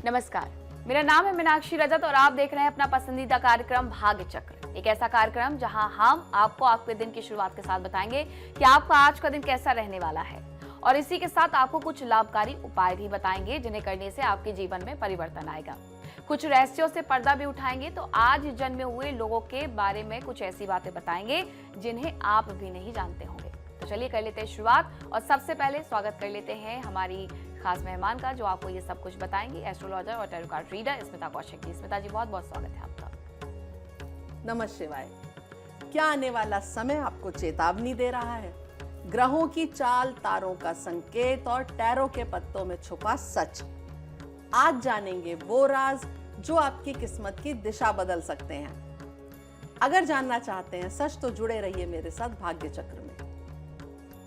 नमस्कार, मेरा नाम है मीनाक्षी रजत और आप देख रहे हैं अपना पसंदीदा कार्यक्रम भाग्य चक्र। एक ऐसा कार्यक्रम जहां हम आपको आपके दिन की शुरुआत के साथ बताएंगे कि आपका आज का दिन कैसा रहने वाला है और इसी के साथ आपको कुछ लाभकारी उपाय भी बताएंगे जिन्हें करने से आपके जीवन में परिवर्तन आएगा। कुछ रहस्यों से पर्दा भी उठाएंगे तो आज जन्मे हुए लोगों के बारे में कुछ ऐसी बातें बताएंगे जिन्हें आप भी नहीं जानते होंगे। तो चलिए कर लेते हैं शुरुआत और सबसे पहले स्वागत कर लेते हैं हमारी खास मेहमान का जो आपको ये सब कुछ बताएंगी, एस्ट्रोलॉजर और tarot card reader Smita Kaushik ji. Smita ji, बहुत बहुत स्वागत है आपका। नमः शिवाय। क्या आने वाला समय आपको चेतावनी दे रहा है? ग्रहों की चाल, तारों का संकेत और टैरो के पत्तों में छुपा सच। आज जानेंगे वो राज जो आपकी किस्मत की दिशा बदल सकते हैं। अगर जानना चाहते हैं सच तो जुड़े रहिए मेरे साथ भाग्य चक्र में।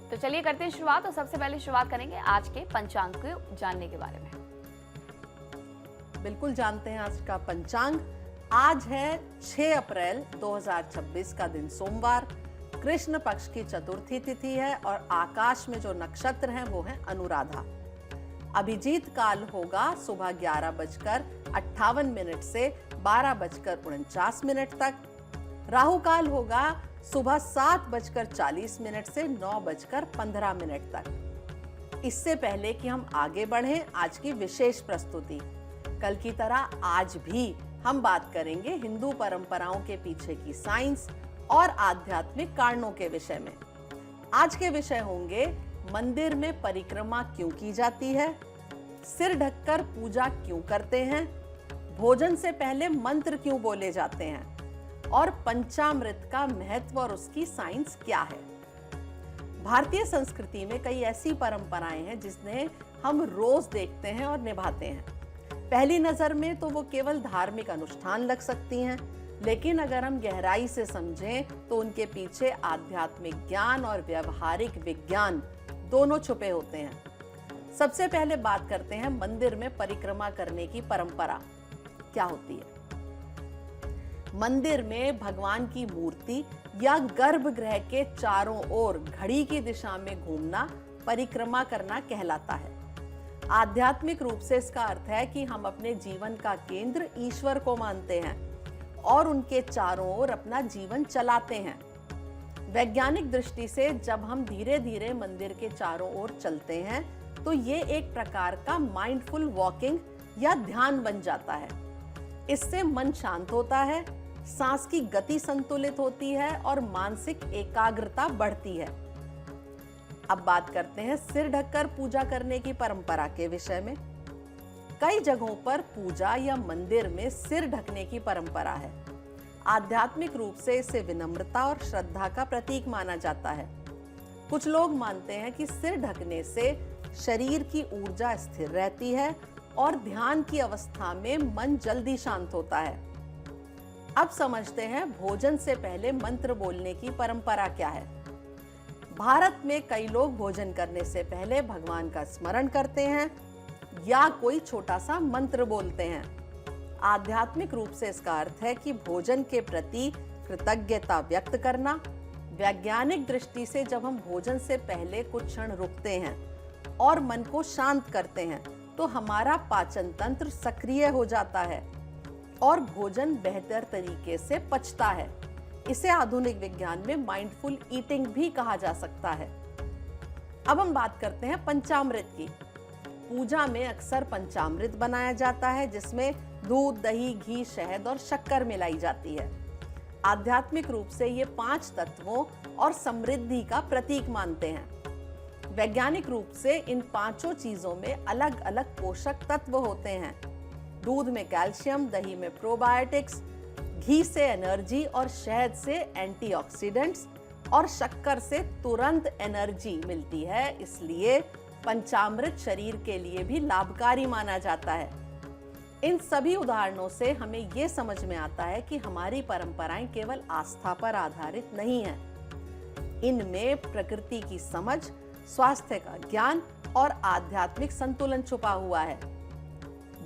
तो चलिए करते हैं शुरुआत और सबसे पहले शुरुआत करेंगे आज के पंचांग को जानने के बारे में। बिल्कुल जानते हैं आज का पंचांग। आज है 6 अप्रैल 2026 का दिन सोमवार। कृष्ण पक्ष की चतुर्थी तिथि है और आकाश में जो नक्षत्र हैं वो है अनुराधा। अभिजीत काल होगा सुबह 11:58 से 12:49 तक। राहु काल होगा सुबह 7:40 से 9:15 तक। इससे पहले कि हम आगे बढ़ें, आज की विशेष प्रस्तुति। कल की तरह आज भी हम बात करेंगे हिंदू परंपराओं के पीछे की साइंस और आध्यात्मिक कारणों के विषय में। आज के विषय होंगे मंदिर में परिक्रमा क्यों की जाती है, सिर ढककर पूजा क्यों करते हैं, भोजन से पहले मंत्र क्यों बोले जाते हैं और पंचामृत का महत्व और उसकी साइंस क्या है। भारतीय संस्कृति में कई ऐसी परंपराएं हैं जिन्हें हम रोज देखते हैं और निभाते हैं। पहली नजर में तो वो केवल धार्मिक अनुष्ठान लग सकती हैं, लेकिन अगर हम गहराई से समझें तो उनके पीछे आध्यात्मिक ज्ञान और व्यवहारिक विज्ञान दोनों छुपे होते हैं। सबसे पहले बात करते हैं मंदिर में परिक्रमा करने की परंपरा क्या होती है। मंदिर में भगवान की मूर्ति या गर्भगृह के चारों ओर घड़ी की दिशा में घूमना परिक्रमा करना कहलाता है। आध्यात्मिक रूप से इसका अर्थ है कि हम अपने जीवन का केंद्र ईश्वर को मानते हैं और उनके चारों ओर अपना जीवन चलाते हैं। वैज्ञानिक दृष्टि से जब हम धीरे धीरे मंदिर के चारों ओर चलते हैं तो ये एक प्रकार का माइंडफुल वॉकिंग या ध्यान बन जाता है। इससे मन शांत होता है, सांस की गति संतुलित होती है और मानसिक एकाग्रता बढ़ती है। अब बात करते हैं सिर ढककर पूजा करने की परंपरा के विषय में। कई जगहों पर पूजा या मंदिर में सिर ढकने की परंपरा है। आध्यात्मिक रूप से इसे विनम्रता और श्रद्धा का प्रतीक माना जाता है। कुछ लोग मानते हैं कि सिर ढकने से शरीर की ऊर्जा स्थिर रहती है और ध्यान की अवस्था में मन जल्दी शांत होता है। अब समझते हैं भोजन से पहले मंत्र बोलने की परंपरा क्या है। भारत में कई लोग भोजन करने से पहले भगवान का स्मरण करते हैं या कोई छोटा सा मंत्र बोलते हैं। आध्यात्मिक रूप से इसका अर्थ है कि भोजन के प्रति कृतज्ञता व्यक्त करना। वैज्ञानिक दृष्टि से जब हम भोजन से पहले कुछ क्षण रुकते हैं और मन को शांत करते हैं तो हमारा पाचन तंत्र सक्रिय हो जाता है और भोजन बेहतर तरीके से पचता है। इसे आधुनिक विज्ञान में माइंडफुल ईटिंग भी कहा जा सकता है। अब हम बात करते हैं पंचामृत की। पूजा में अक्सर पंचामृत बनाया जाता है जिसमें दूध, दही, घी, शहद और शक्कर मिलाई जाती है। आध्यात्मिक रूप से ये 5 तत्वों और समृद्धि का प्रतीक मानते हैं। वैज्ञानिक रूप से इन 5 चीजों में अलग अलग पोषक तत्व होते हैं। दूध में कैल्शियम, दही में प्रोबायोटिक्स, घी से एनर्जी और शहद से एंटीऑक्सीडेंट्स और शक्कर से तुरंत एनर्जी मिलती है। इसलिए पंचामृत शरीर के लिए भी लाभकारी माना जाता है। इन सभी उदाहरणों से हमें यह समझ में आता है कि हमारी परंपराएं केवल आस्था पर आधारित नहीं हैं। इनमें प्रकृति की समझ, स्वास्थ्य का ज्ञान और आध्यात्मिक संतुलन छुपा हुआ है।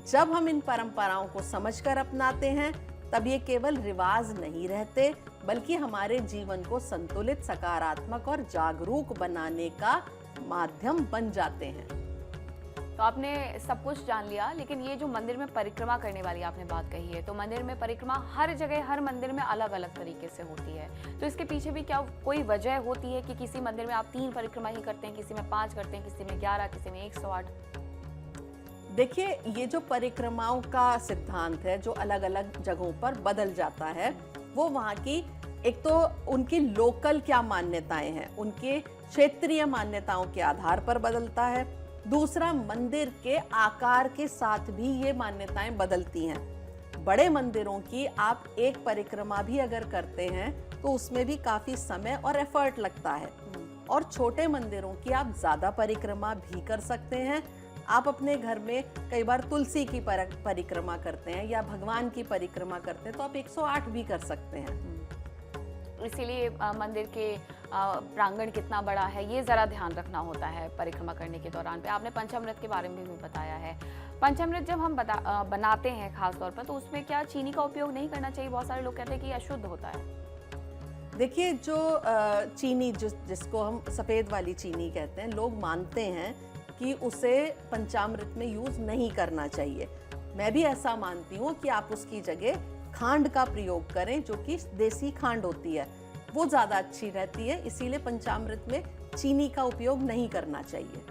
जब हम इन परंपराओं को समझकर अपनाते हैं तब ये केवल रिवाज नहीं रहते बल्कि हमारे जीवन को संतुलित, सकारात्मक और जागरूक बनाने का माध्यम बन जाते हैं। तो आपने सब कुछ जान लिया, लेकिन ये जो मंदिर में परिक्रमा करने वाली आपने बात कही है, तो मंदिर में परिक्रमा हर जगह हर मंदिर में अलग अलग तरीके से होती है, तो इसके पीछे भी क्या कोई वजह होती है कि किसी मंदिर में आप 3 परिक्रमा ही करते हैं, किसी में 5 करते हैं, किसी में 11, किसी में 108? देखिए, ये जो परिक्रमाओं का सिद्धांत है जो अलग अलग जगहों पर बदल जाता है, वो वहाँ की एक तो उनकी लोकल क्या मान्यताएं हैं, उनके क्षेत्रीय मान्यताओं के आधार पर बदलता है। दूसरा, मंदिर के आकार के साथ भी ये मान्यताएं बदलती हैं। बड़े मंदिरों की आप एक परिक्रमा भी अगर करते हैं तो उसमें भी काफी समय और एफर्ट लगता है, और छोटे मंदिरों की आप ज्यादा परिक्रमा भी कर सकते हैं। आप अपने घर में कई बार तुलसी की परिक्रमा करते हैं या भगवान की परिक्रमा करते हैं, तो आप 108 भी कर सकते हैं। इसीलिए मंदिर के प्रांगण कितना बड़ा है ये ज़रा ध्यान रखना होता है परिक्रमा करने के दौरान पे। आपने पंचामृत के बारे में भी बताया है। पंचामृत जब हम बनाते हैं खास तौर पर, तो उसमें क्या चीनी का उपयोग नहीं करना चाहिए? बहुत सारे लोग कहते हैं कि अशुद्ध होता है। देखिए, जो चीनी जिसको हम सफ़ेद वाली चीनी कहते हैं, लोग मानते हैं कि उसे पंचामृत में यूज़ नहीं करना चाहिए। मैं भी ऐसा मानती हूँ कि आप उसकी जगह खांड का प्रयोग करें, जो कि देसी खांड होती है, वो ज़्यादा अच्छी रहती है। इसीलिए पंचामृत में चीनी का उपयोग नहीं करना चाहिए।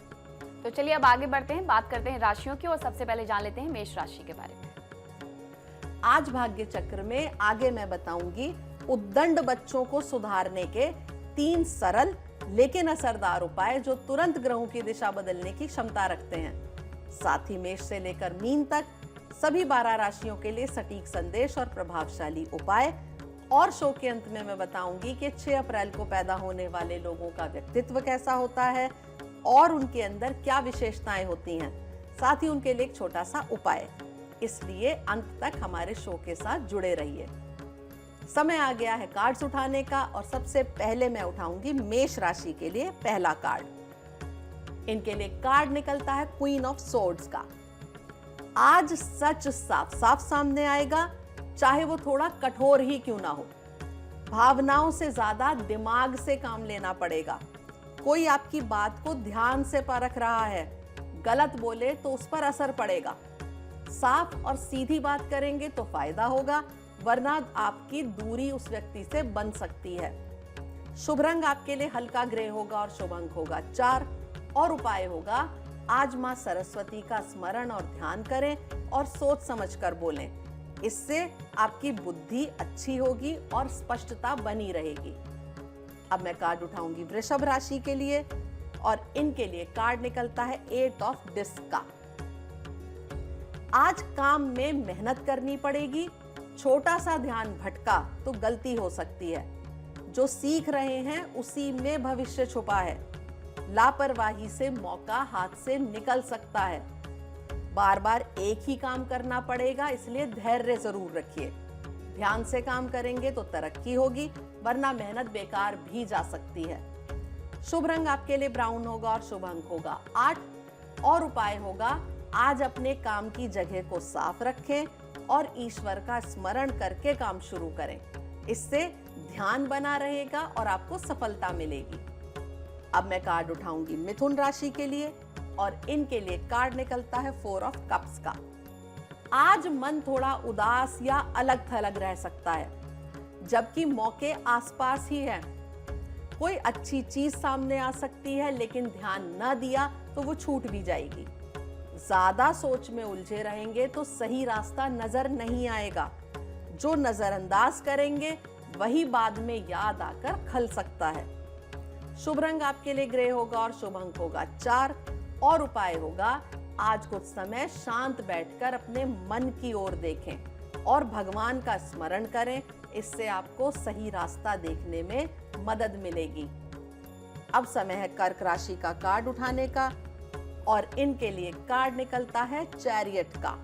तो चलिए अब आगे बढ़ते हैं, बात करते हैं राशियों की, और सबसे पहले जान लेते हैं मेष राशि के बारे में। आज भाग्य चक्र में आगे मैं बताऊंगी उद्दंड बच्चों को सुधारने के 3 सरल लेकिन असरदार उपाय जो तुरंत ग्रहों की दिशा बदलने की क्षमता रखते हैं। साथ ही मेष से लेकर मीन तक सभी 12 राशियों के लिए सटीक संदेश और प्रभावशाली उपाय। और शो के अंत में मैं बताऊंगी कि 6 अप्रैल को पैदा होने वाले लोगों का व्यक्तित्व कैसा होता है और उनके अंदर क्या विशेषताएं होती हैं, साथ ही उनके लिए एक छोटा सा उपाय। इसलिए अंत तक हमारे शो के साथ जुड़े रहिए। समय आ गया है कार्ड्स उठाने का, और सबसे पहले मैं उठाऊंगी मेष राशि के लिए पहला कार्ड। इनके लिए कार्ड निकलता है क्वीन ऑफ सोर्ड्स का। आज सच साफ साफ सामने आएगा, चाहे वो थोड़ा कठोर ही क्यों ना हो। भावनाओं से ज्यादा दिमाग से काम लेना पड़ेगा। कोई आपकी बात को ध्यान से परख रहा है, गलत बोले तो उस पर असर पड़ेगा। साफ और सीधी बात करेंगे तो फायदा होगा, वरना आपकी दूरी उस व्यक्ति से बन सकती है। शुभ रंग आपके लिए हल्का ग्रे होगा और शुभ अंक होगा 4। और उपाय होगा, आज मां सरस्वती का स्मरण और ध्यान करें और सोच समझकर बोलें। इससे आपकी बुद्धि अच्छी होगी और स्पष्टता बनी रहेगी। अब मैं कार्ड उठाऊंगी वृषभ राशि के लिए, और इनके लिए कार्ड निकलता है 8 ऑफ डिस्क का। आज काम में मेहनत करनी पड़ेगी। छोटा सा ध्यान भटका तो गलती हो सकती है। जो सीख रहे हैं उसी में भविष्य छुपा है। लापरवाही से मौका हाथ से निकल सकता है। बार बार एक ही काम करना पड़ेगा, इसलिए धैर्य जरूर रखिए। ध्यान से काम करेंगे तो तरक्की होगी, वरना मेहनत बेकार भी जा सकती है। शुभ रंग आपके लिए ब्राउन होगा और शुभ अंक होगा 8। और उपाय होगा, आज अपने काम की जगह को साफ रखें और ईश्वर का स्मरण करके काम शुरू करें। इससे ध्यान बना रहेगा और आपको सफलता मिलेगी। अब मैं कार्ड उठाऊंगी मिथुन राशि के लिए, और इनके लिए कार्ड निकलता है 4 ऑफ कप्स का। आज मन थोड़ा उदास या अलग थलग रह सकता है, जबकि मौके आसपास ही हैं। कोई अच्छी चीज सामने आ सकती है, लेकिन ध्यान न दिया तो वो छूट भी जाएगी। ज्यादा सोच में उलझे रहेंगे तो सही रास्ता नजर नहीं आएगा। जो नजरअंदाज करेंगे वही बाद में याद आकर खल सकता है। शुभ रंग आपके लिए ग्रे होगा और शुभ अंक होगा 4। और उपाय होगा, आज कुछ समय शांत बैठकर अपने मन की ओर देखें और भगवान का स्मरण करें। इससे आपको सही रास्ता देखने में मदद मिलेगी। अब समय है कर्क राशि का कार्ड उठाने का, और इनके लिए कार्ड निकलता है चैरियट का।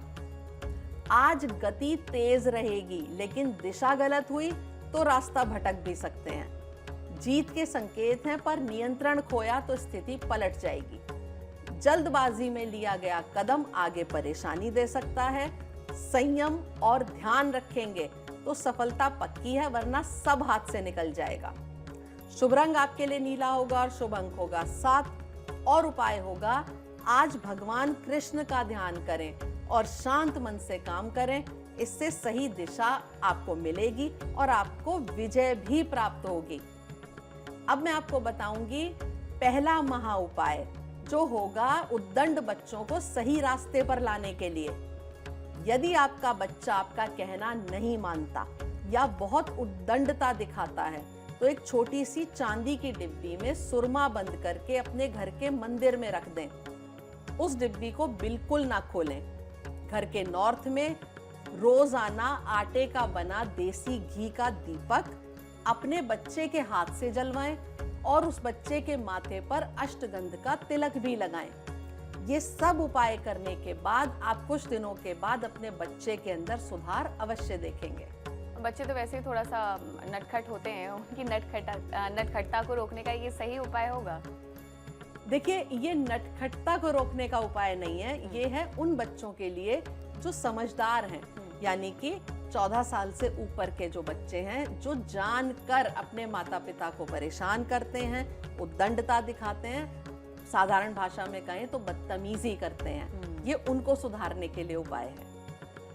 आज गति तेज रहेगी, लेकिन दिशा गलत हुई तो रास्ता भटक भी सकते हैं। जीत के संकेत हैं, पर नियंत्रण खोया तो स्थिति पलट जाएगी। जल्दबाजी में लिया गया कदम आगे परेशानी दे सकता है। संयम और ध्यान रखेंगे तो सफलता पक्की है, वरना सब हाथ से निकल जाएगा। शुभ रंग आपके लिए नीला होगा और शुभ अंक होगा 7। और उपाय होगा, आज भगवान कृष्ण का ध्यान करें और शांत मन से काम करें। इससे सही दिशा आपको मिलेगी और आपको विजय भी प्राप्त होगी। अब मैं आपको बताऊंगी पहला महा उपाय, जो होगा उद्दंड बच्चों को सही रास्ते पर लाने के लिए। यदि आपका बच्चा आपका कहना नहीं मानता या बहुत उद्दंडता दिखाता है, तो एक छोटी सी चांदी की डिब्बी में सुरमा बंद करके अपने घर के मंदिर में रख दें। उस डिब्बी को बिल्कुल ना खोलें। घर के नॉर्थ में रोजाना आटे का बना देसी घी का दीपक अपने बच्चे के हाथ से जलवाएं और उस बच्चे के माथे पर अष्टगंध का तिलक भी लगाएं। ये सब उपाय करने के बाद आप कुछ दिनों के बाद अपने बच्चे के अंदर सुधार अवश्य देखेंगे। बच्चे तो वैसे ही थोड़ा सा नटखट होते हैं, उनकी नटखटता को रोकने का ये सही उपाय होगा? देखिए, ये नटखटता को रोकने का उपाय नहीं है, ये है उन बच्चों के लिए जो समझदार हैं, यानी कि 14 साल से ऊपर के जो बच्चे हैं, जो जानकर अपने माता पिता को परेशान करते हैं, उद्दंडता दिखाते हैं, साधारण भाषा में कहें तो बदतमीजी करते हैं, ये उनको सुधारने के लिए उपाय है।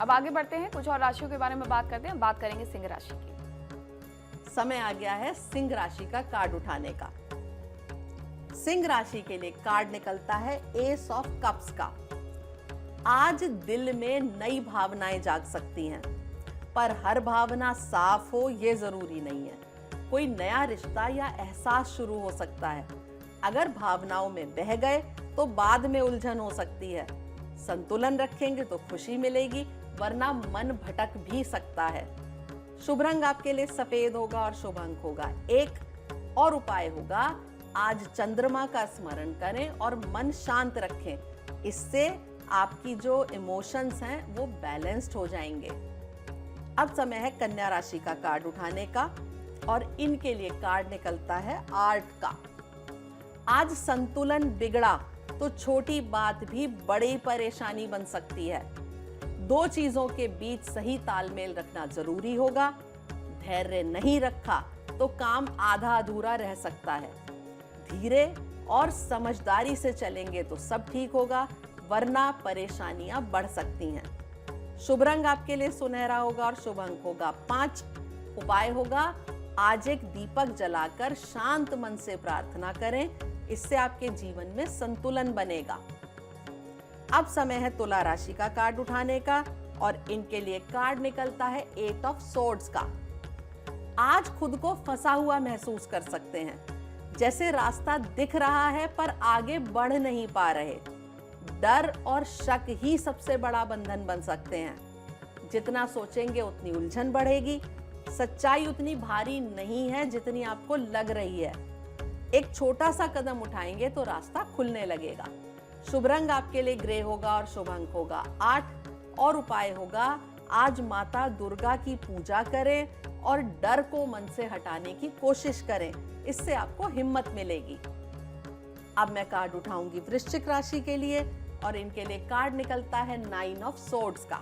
अब आगे बढ़ते हैं, कुछ और राशियों के बारे में बात करते हैं। बात करेंगे सिंह राशि की। समय आ गया है सिंह राशि का कार्ड उठाने का। सिंह राशि के लिए कार्ड निकलता है एस ऑफ कप्स का। आज दिल में नई भावनाएं जाग सकती हैं, पर हर भावना साफ हो ये जरूरी नहीं है। कोई नया रिश्ता या एहसास शुरू हो सकता है। अगर भावनाओं में बह गए तो बाद में उलझन हो सकती है। संतुलन रखेंगे तो खुशी मिलेगी, वरना मन भटक भी सकता है। शुभ रंग आपके लिए सफेद होगा और शुभ अंक होगा 1। और उपाय होगा, आज चंद्रमा का स्मरण करें और मन शांत रखें। इससे आपकी जो इमोशंस हैं वो बैलेंस्ड हो जाएंगे। अब समय है कन्या राशि का कार्ड उठाने का और इनके लिए कार्ड निकलता है आर्ट का। आज संतुलन बिगड़ा तो छोटी बात भी बड़ी परेशानी बन सकती है। दो चीजों के बीच सही तालमेल रखना जरूरी होगा। धैर्य नहीं रखा तो काम आधा अधूरा रह सकता है। धीरे और समझदारी से चलेंगे तो सब ठीक होगा, वरना परेशानियां बढ़ सकती हैं। शुभ रंग आपके लिए सुनहरा होगा और शुभ अंक होगा 5। उपाय होगा, आज एक दीपक जलाकर शांत मन से प्रार्थना करें। इससे आपके जीवन में संतुलन बनेगा। अब समय है तुला राशि का कार्ड उठाने का और इनके लिए कार्ड निकलता है 8 ऑफ सोर्ड्स का। आज खुद को फंसा हुआ महसूस कर सकते हैं, जैसे रास्ता दिख रहा है पर आगे बढ़ नहीं पा रहे। डर और शक ही सबसे बड़ा बंधन बन सकते हैं। जितना सोचेंगे उतनी उलझन बढ़ेगी। सच्चाई उतनी भारी नहीं है जितनी आपको लग रही है। एक छोटा सा कदम उठाएंगे तो रास्ता खुलने लगेगा। शुभ रंग आपके लिए ग्रे होगा और शुभ अंक होगा 8। और उपाय होगा, आज माता दुर्गा की पूजा करें और डर को मन से हटाने की कोशिश करें। इससे आपको हिम्मत मिलेगी। अब मैं कार्ड उठाऊंगी वृश्चिक राशि के लिए और इनके लिए कार्ड निकलता है 9 ऑफ सोर्ड्स का।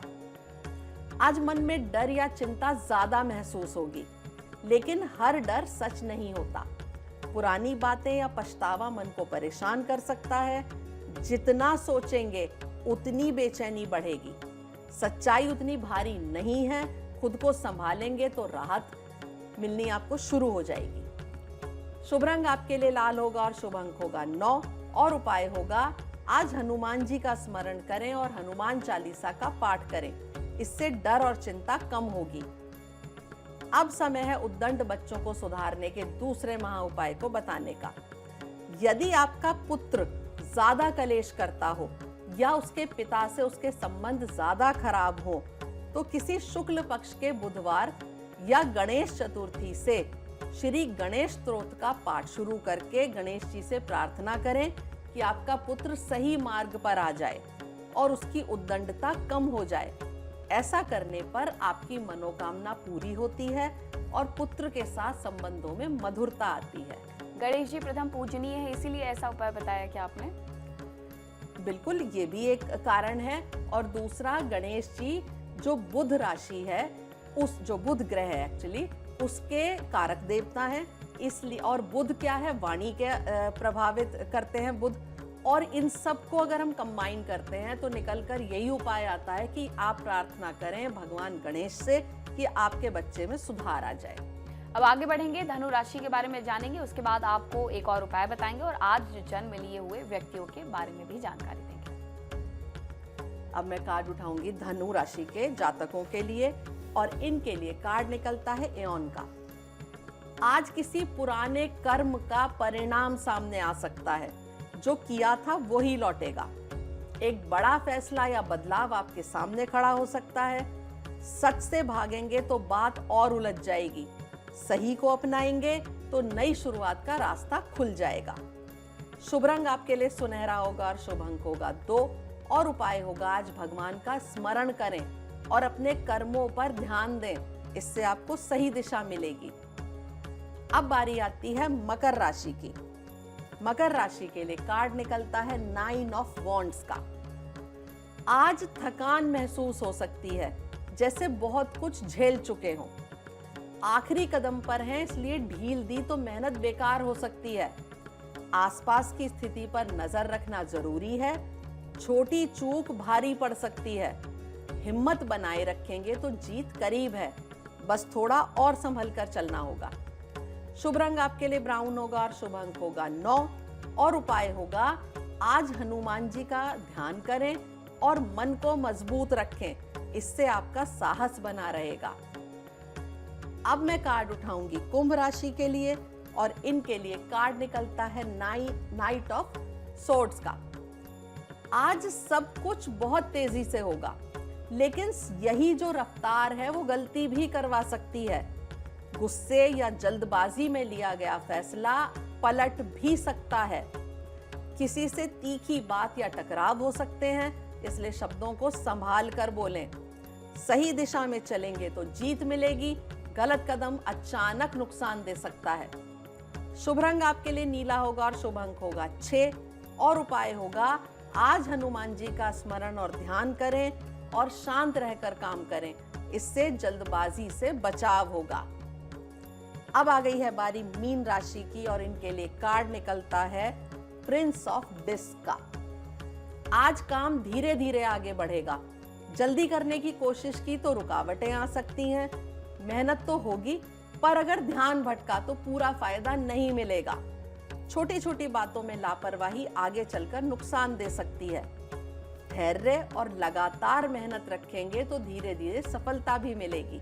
आज मन में डर या चिंता ज्यादा महसूस होगी, लेकिन हर डर सच नहीं होता। पुरानी बातें या पछतावा मन को परेशान कर सकता है। जितना सोचेंगे उतनी बेचैनी बढ़ेगी। सच्चाई उतनी भारी नहीं है। खुद को संभालेंगे तो राहत मिलनी आपको शुरू हो जाएगी। शुभ रंग आपके लिए लाल होगा और शुभ अंक होगा 9। और उपाय होगा, आज हनुमान जी का स्मरण करें और हनुमान चालीसा का पाठ करें। इससे डर और चिंता कम होगी। अब समय है उद्दंड बच्चों को सुधारने के दूसरे महा उपाय को बताने का। यदि आपका पुत्र ज्यादा कलेश करता हो या उसके पिता से उसके संबंध ज्यादा खराब हो, तो किसी शुक्ल पक्ष के बुधवार या गणेश चतुर्थी से श्री गणेश स्तोत्र का पाठ शुरू करके गणेश जी से प्रार्थना करें कि आपका पुत्र सही मार्ग पर आ जाए और उसकी उद्दंडता कम हो जाए। ऐसा करने पर आपकी मनोकामना पूरी होती है और पुत्र के साथ संबंधों में मधुरता आती है। गणेश जी प्रथम पूजनीय है, इसीलिए ऐसा उपाय बताया क्या आपने? बिल्कुल, ये भी एक कारण है। और दूसरा, गणेश जी जो बुध राशि है, उस जो बुध ग्रह है एक्चुअली, उसके कारक देवता हैं, इसलिए। और बुध क्या है, वाणी के प्रभावित करते हैं बुध। और इन सबको अगर हम कंबाइन करते हैं तो निकलकर यही उपाय आता है कि आप प्रार्थना करें भगवान गणेश से कि आपके बच्चे में सुधार आ जाए। अब आगे बढ़ेंगे, धनु राशि के बारे में जानेंगे, उसके बाद आपको एक और उपाय बताएंगे और आज जन्म लिए हुए व्यक्तियों के बारे में भी जानकारी देंगे। अब मैं कार्ड उठाऊंगी धनु राशि के जातकों के लिए और इनके लिए कार्ड निकलता है एओन का। आज किसी पुराने कर्म का परिणाम सामने आ सकता है, जो किया था वो ही लौटेगा। एक बड़ा फैसला या बदलाव आपके सामने खड़ा हो सकता है। सच से भागेंगे तो बात और उलझ जाएगी, सही को अपनाएंगे तो नई शुरुआत का रास्ता खुल जाएगा। शुभ रंग आपके लिए सुनहरा होगा और शुभ अंक होगा 2 और उपाय होगा आज भगवान का स्मरण करें और अपने कर्मों पर ध्यान दें, इससे आपको सही दिशा मिलेगी। अब बारी आती है मकर राशि की। मकर राशि के लिए कार्ड निकलता है 9 ऑफ वॉन्ड्स का। आज थकान महसूस हो सकती है, जैसे बहुत कुछ झेल चुके हों। आखिरी कदम पर हैं, इसलिए ढील दी तो मेहनत बेकार हो सकती है। आसपास की स्थिति पर नजर रखना जरूरी है। छोटी चूक भारी पड़ सकती है। हिम्मत बनाए रखेंगे तो जीत करीब है, बस थोड़ा और संभल कर चलना होगा। शुभ रंग आपके लिए ब्राउन होगा और शुभ अंक होगा 9 और उपाय होगा आज हनुमान जी का ध्यान करें और मन को मजबूत रखें, इससे आपका साहस बना रहेगा। अब मैं कार्ड उठाऊंगी कुंभ राशि के लिए और इनके लिए कार्ड निकलता है नाइट ऑफ सोर्ड्स का। आज सब कुछ बहुत तेजी से होगा, लेकिन यही जो रफ्तार है वो गलती भी करवा सकती है। गुस्से या जल्दबाजी में लिया गया फैसला पलट भी सकता है। किसी से तीखी बात या टकराव हो सकते हैं, इसलिए शब्दों को संभाल कर बोलें। सही दिशा में चलेंगे तो जीत मिलेगी, गलत कदम अचानक नुकसान दे सकता है। शुभ रंग आपके लिए नीला होगा और शुभ अंक होगा 6 और उपाय होगा आज हनुमान जी का स्मरण और ध्यान करें और शांत रहकर काम करें, इससे जल्दबाजी से बचाव होगा। अब आ गई है बारी मीन राशि की और इनके लिए कार्ड निकलता है प्रिंस ऑफ डिस्क का। आज काम धीरे धीरे आगे बढ़ेगा। जल्दी करने की कोशिश की तो रुकावटें आ सकती हैं। मेहनत तो होगी, पर अगर ध्यान भटका तो पूरा फायदा नहीं मिलेगा। छोटी छोटी बातों में लापरवाही आगे चलकर नुकसान दे सकती है। धैर्य और लगातार मेहनत रखेंगे तो धीरे धीरे सफलता भी मिलेगी।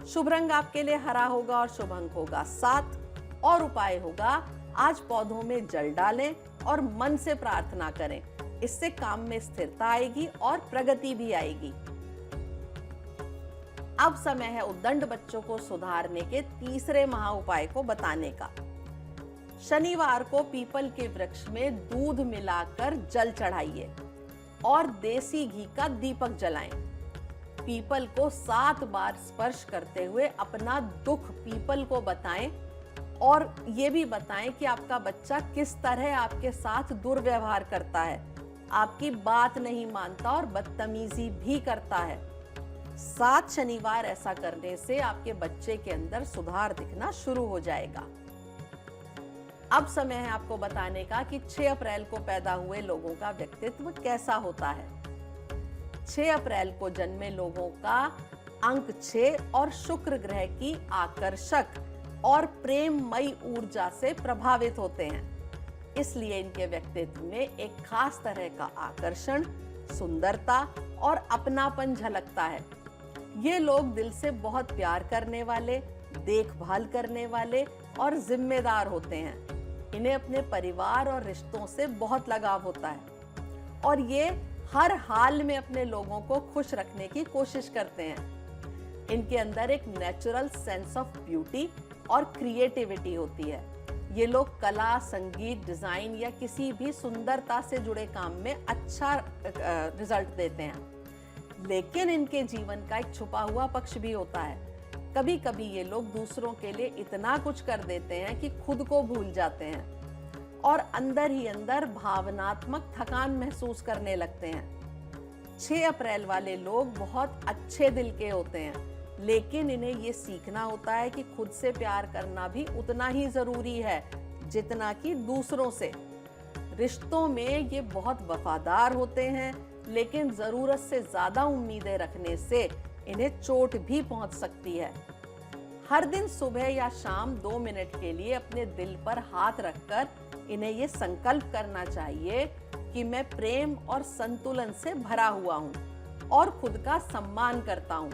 शुभ रंग आपके लिए हरा होगा और शुभ अंक होगा 7 और उपाय होगा आज पौधों में जल डालें और मन से प्रार्थना करें, इससे काम में स्थिरता आएगी और प्रगति भी आएगी। अब समय है उद्दंड बच्चों को सुधारने के तीसरे महा उपाय को बताने का। शनिवार को पीपल के वृक्ष में दूध मिलाकर जल चढ़ाइए और देसी घी का दीपक जलाएं। पीपल को 7 बार स्पर्श करते हुए अपना दुख पीपल को बताएं और ये भी बताएं कि आपका बच्चा किस तरह आपके साथ दुर्व्यवहार करता है, आपकी बात नहीं मानता और बदतमीजी भी करता है। 7 शनिवार ऐसा करने से आपके बच्चे के अंदर सुधार दिखना शुरू हो जाएगा। अब समय है आपको बताने का कि 6 अप्रैल को पैदा हुए लोगों का व्यक्तित्व कैसा होता है। 6 अप्रैल को जन्मे लोगों का अंक 6 और शुक्र ग्रह की आकर्षक और प्रेममयी ऊर्जा से प्रभावित होते हैं, इसलिए इनके व्यक्तित्व में एक खास तरह का आकर्षण, सुंदरता और अपनापन झलकता है। ये लोग दिल से बहुत प्यार करने वाले, देखभाल करने वाले और जिम्मेदार होते हैं। इन्हें अपने परिवार और रिश्तों से बहुत लगाव होता है और ये हर हाल में अपने लोगों को खुश रखने की कोशिश करते हैं। इनके अंदर एक नेचुरल सेंस ऑफ ब्यूटी और क्रिएटिविटी होती है। ये लोग कला, संगीत, डिजाइन या किसी भी सुंदरता से जुड़े काम में अच्छा रिजल्ट देते हैं। लेकिन इनके जीवन का एक छुपा हुआ पक्ष भी होता है। कभी कभी ये लोग दूसरों के लिए इतना कुछ कर देते हैं कि खुद को भूल जाते हैं और अंदर ही अंदर भावनात्मक थकान महसूस करने लगते हैं। 6 अप्रैल वाले लोग बहुत अच्छे दिल के होते हैं, लेकिन इन्हें ये सीखना होता है कि खुद से प्यार करना भी उतना ही जरूरी है जितना कि दूसरों से। रिश्तों में ये बहुत वफादार होते हैं, लेकिन जरूरत से ज्यादा उम्मीदें रखने से इन्हें चोट भी पहुंच सकती है। हर दिन सुबह या शाम 2 मिनट के लिए अपने दिल पर हाथ रखकर इन्हें ये संकल्प करना चाहिए कि मैं प्रेम और संतुलन से भरा हुआ हूं और खुद का सम्मान करता हूं।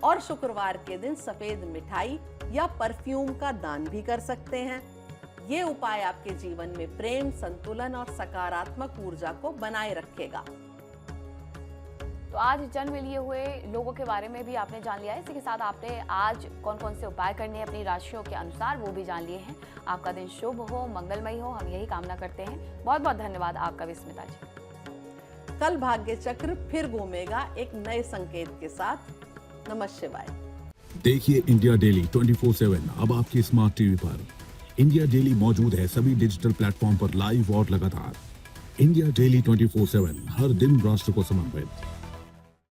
और शुक्रवार के दिन सफेद मिठाई या परफ्यूम का दान भी कर सकते हैं। ये उपाय आपके जीवन में प्रेम, संतुलन और सकारात्मक ऊर्जा को बनाए रखेगा। तो आज जन्म लिए हुए लोगों के बारे में भी आपने जान लिया है। इसी के साथ आपने आज कौन कौन से उपाय करने हैं अपनी राशियों के अनुसार वो भी जान लिए हैं। आपका दिन शुभ हो, मंगलमय हो, हम यही कामना करते हैं। बहुत बहुत धन्यवाद आपका विस्मिता जी। कल भाग्य चक्र फिर घूमेगा एक नए संकेत के साथ। नमः शिवाय। देखिए इंडिया डेली 24/7 अब आपके स्मार्ट टीवी पर। इंडिया डेली मौजूद है सभी डिजिटल प्लेटफॉर्म पर लाइव और लगातार। इंडिया डेली 24/7 हर दिन राष्ट्र को समर्पित।